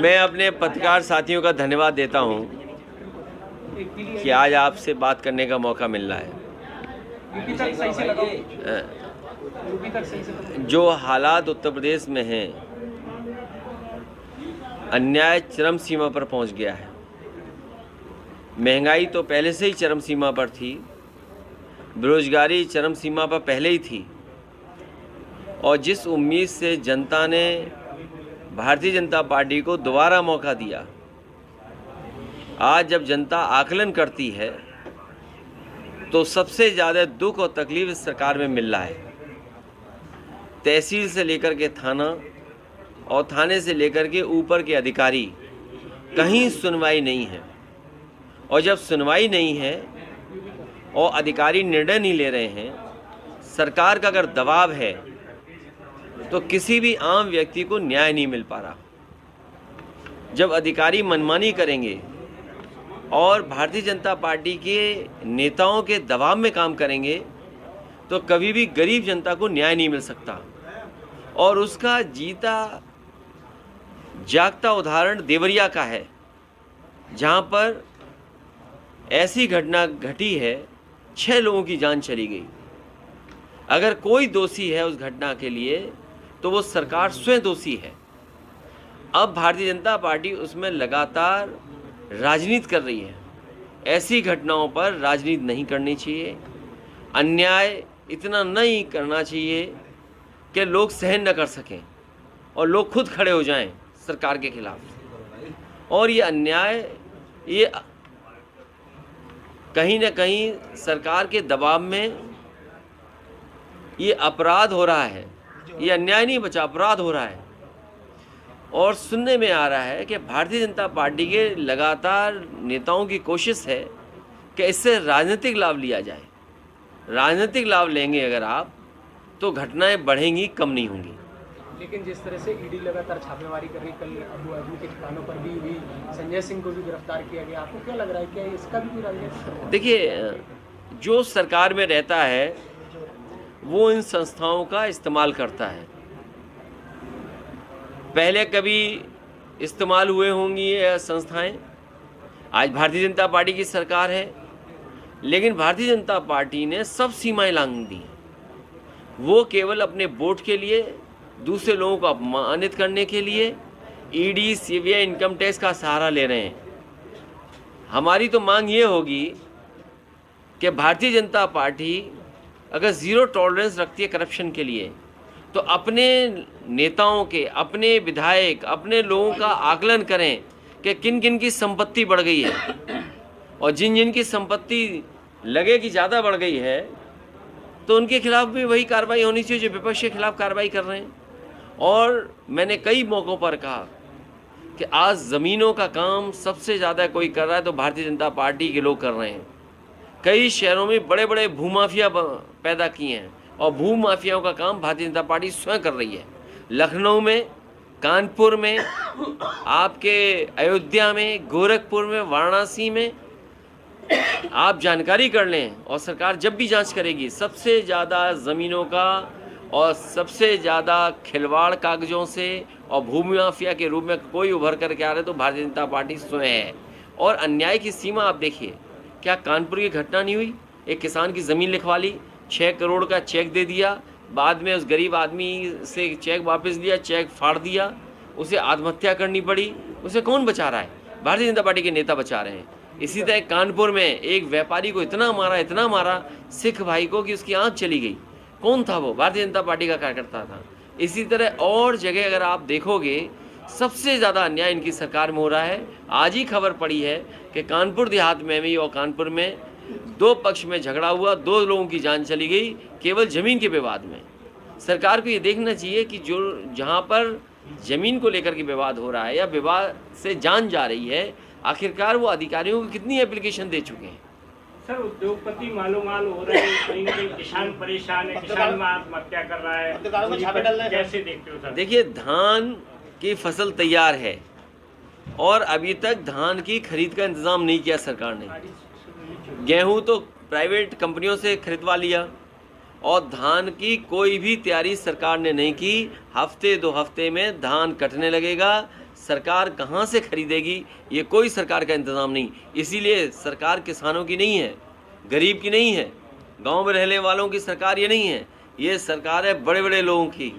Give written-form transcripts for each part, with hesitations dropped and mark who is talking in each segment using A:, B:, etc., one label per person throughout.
A: मैं अपने पत्रकार साथियों का धन्यवाद देता हूं कि आज आपसे बात करने का मौका मिल रहा है। जो हालात उत्तर प्रदेश में हैं, अन्याय चरम सीमा पर पहुंच गया है। महंगाई तो पहले से ही चरम सीमा पर थी, बेरोजगारी चरम सीमा पर पहले ही थी, और जिस उम्मीद से जनता ने भारतीय जनता पार्टी को दोबारा मौका दिया, आज जब जनता आकलन करती है तो सबसे ज़्यादा दुख और तकलीफ इस सरकार में मिल रहा है। तहसील से लेकर के थाना और थाने से लेकर के ऊपर के अधिकारी, कहीं सुनवाई नहीं है। और जब सुनवाई नहीं है और अधिकारी निर्णय नहीं ले रहे हैं, सरकार का अगर दबाव है, तो किसी भी आम व्यक्ति को न्याय नहीं मिल पा रहा। जब अधिकारी मनमानी करेंगे और भारतीय जनता पार्टी के नेताओं के दबाव में काम करेंगे, तो कभी भी गरीब जनता को न्याय नहीं मिल सकता। और उसका जीता जागता उदाहरण देवरिया का है, जहां पर ऐसी घटना घटी है, 6 लोगों की जान चली गई। अगर कोई दोषी है उस घटना के लिए, तो वो सरकार स्वयं दोषी है। अब भारतीय जनता पार्टी उसमें लगातार राजनीति कर रही है। ऐसी घटनाओं पर राजनीति नहीं करनी चाहिए। अन्याय इतना नहीं करना चाहिए कि लोग सहन न कर सकें और लोग खुद खड़े हो जाएं सरकार के खिलाफ। और ये अन्याय, ये कहीं ना कहीं सरकार के दबाव में ये अपराध हो रहा है। ये अन्याय नहीं बचा, अपराध हो रहा है। और सुनने में आ रहा है कि भारतीय जनता पार्टी के लगातार नेताओं की कोशिश है कि इससे राजनीतिक लाभ लिया जाए। राजनीतिक लाभ लेंगे अगर आप, तो घटनाएं बढ़ेंगी, कम नहीं होंगी।
B: लेकिन जिस तरह से ईडी लगातार छापेमारी कर रही, कल अबू आदमी के ठिकानों पर भी हुई, संजय सिंह को भी गिरफ्तार किया गया, आपको क्या लग रहा है, क्या इसका भी कोई राजनीति?
A: देखिए, जो सरकार में रहता है वो इन संस्थाओं का इस्तेमाल करता है। पहले कभी इस्तेमाल हुए होंगी ये संस्थाएं। आज भारतीय जनता पार्टी की सरकार है, लेकिन भारतीय जनता पार्टी ने सब सीमाएं लांघ दी। वो केवल अपने वोट के लिए, दूसरे लोगों को अपमानित करने के लिए ईडी, सीबीआई, इनकम टैक्स का सहारा ले रहे हैं। हमारी तो मांग ये होगी कि भारतीय जनता पार्टी अगर ज़ीरो टॉलरेंस रखती है करप्शन के लिए, तो अपने नेताओं के, अपने विधायक, अपने लोगों का आकलन करें कि किन किन की संपत्ति बढ़ गई है, और जिन जिन की संपत्ति लगे कि ज़्यादा बढ़ गई है, तो उनके खिलाफ भी वही कार्रवाई होनी चाहिए जो विपक्ष के खिलाफ कार्रवाई कर रहे हैं। और मैंने कई मौक़ों पर कहा कि आज ज़मीनों का काम सबसे ज़्यादा कोई कर रहा है तो भारतीय जनता पार्टी के लोग कर रहे हैं। कई शहरों में बड़े बड़े भूमाफिया पैदा किए हैं, और भूमाफियाओं का काम भारतीय जनता पार्टी स्वयं कर रही है। लखनऊ में, कानपुर में, आपके अयोध्या में, गोरखपुर में, वाराणसी में आप जानकारी कर लें, और सरकार जब भी जांच करेगी, सबसे ज़्यादा ज़मीनों का और सबसे ज़्यादा खिलवाड़ कागज़ों से और भूमि माफिया के रूप में कोई उभर कर के आ रहे तो भारतीय जनता पार्टी स्वयं है। और अन्याय की सीमा आप देखिए, क्या कानपुर की घटना नहीं हुई? एक किसान की ज़मीन लिखवा ली, 6 करोड़ का चेक दे दिया, बाद में उस गरीब आदमी से चेक वापस लिया, चेक फाड़ दिया, उसे आत्महत्या करनी पड़ी। उसे कौन बचा रहा है? भारतीय जनता पार्टी के नेता बचा रहे हैं। इसी तरह कानपुर में एक व्यापारी को इतना मारा सिख भाई को कि उसकी आँख चली गई। कौन था वो? भारतीय जनता पार्टी का कार्यकर्ता था। इसी तरह और जगह अगर आप देखोगे, सबसे ज़्यादा अन्याय इनकी सरकार में हो रहा है। आज ही खबर पड़ी है कि कानपुर देहात में भी और कानपुर में 2 पक्ष में झगड़ा हुआ, 2 लोगों की जान चली गई केवल ज़मीन के विवाद में। सरकार को ये देखना चाहिए कि जो जहाँ पर ज़मीन को लेकर के विवाद हो रहा है या विवाद से जान जा रही है, आखिरकार वो अधिकारियों को कितनी एप्लीकेशन दे चुके हैं।
C: सर, उद्योगपति मालो माल हो रहे हैं, कहीं न कहीं किसान परेशान है, किसान आत्महत्या कर रहा है, कैसे देखते हो सर?
A: देखिए, धान की फसल तैयार है और अभी तक धान की खरीद का इंतज़ाम नहीं किया सरकार ने। गेहूं तो प्राइवेट कंपनियों से खरीदवा लिया, और धान की कोई भी तैयारी सरकार ने नहीं की। हफ्ते 2 हफ्ते में धान कटने लगेगा। सरकार कहाँ से खरीदेगी, ये कोई सरकार का इंतज़ाम नहीं। इसीलिए सरकार किसानों की नहीं है, गरीब की नहीं है, गांव में रहने वालों की सरकार ये नहीं है। ये सरकार है बड़े बड़े लोगों की,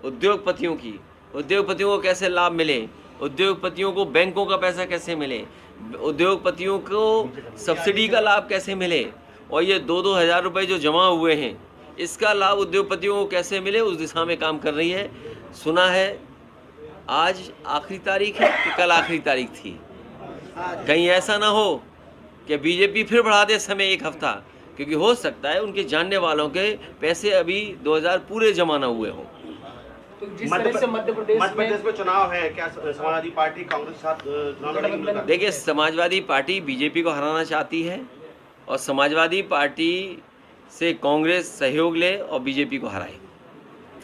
A: उद्योगपतियों की। उद्योगपतियों को कैसे लाभ मिले, उद्योगपतियों को बैंकों का पैसा कैसे मिले, उद्योगपतियों को सब्सिडी का लाभ कैसे मिले, और ये 2-2 हज़ार रुपये जो जमा हुए हैं इसका लाभ उद्योगपतियों को कैसे मिले, उस दिशा में काम कर रही है। सुना है आज आखिरी तारीख है कि कल आखिरी तारीख थी। कहीं ऐसा ना हो कि बीजेपी फिर बढ़ा दे समय 1 हफ्ता, क्योंकि हो सकता है उनके जानने वालों के पैसे अभी 2000 पूरे जमा ना हुए हों।
B: तो जिस तरह से मध्य प्रदेश में
D: चुनाव है, क्या समाजवादी पार्टी कांग्रेस के साथ चुनाव लड़ेगी?
A: देखिए, समाजवादी पार्टी बीजेपी को हराना चाहती है और समाजवादी पार्टी से कांग्रेस सहयोग ले और बीजेपी को हराए,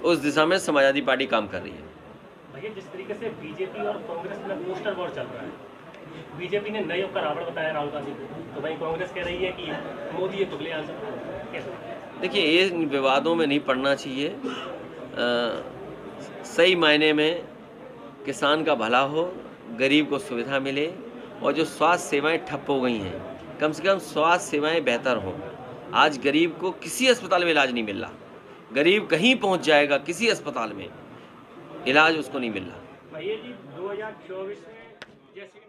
A: उस दिशा में समाजवादी पार्टी काम कर रही है।
E: भैया, जिस तरीके से बीजेपी और कांग्रेस में पोस्टर वॉर चल रहा है, बीजेपी ने नए का रावण बताया राहुल गांधी को, तो भाई कांग्रेस कह रही है कि मोदी ये तुगले आंसर। कैसे?
A: देखिए, ये विवादों में नहीं पड़ना चाहिए। सही मायने में किसान का भला हो, गरीब को सुविधा मिले, और जो स्वास्थ्य सेवाएं ठप हो गई हैं कम से कम स्वास्थ्य सेवाएं बेहतर हों। आज गरीब को किसी अस्पताल में इलाज नहीं मिल रहा, गरीब कहीं पहुंच जाएगा किसी अस्पताल में, इलाज उसको नहीं मिल रहा।
C: भैया जी 2024 में जैसे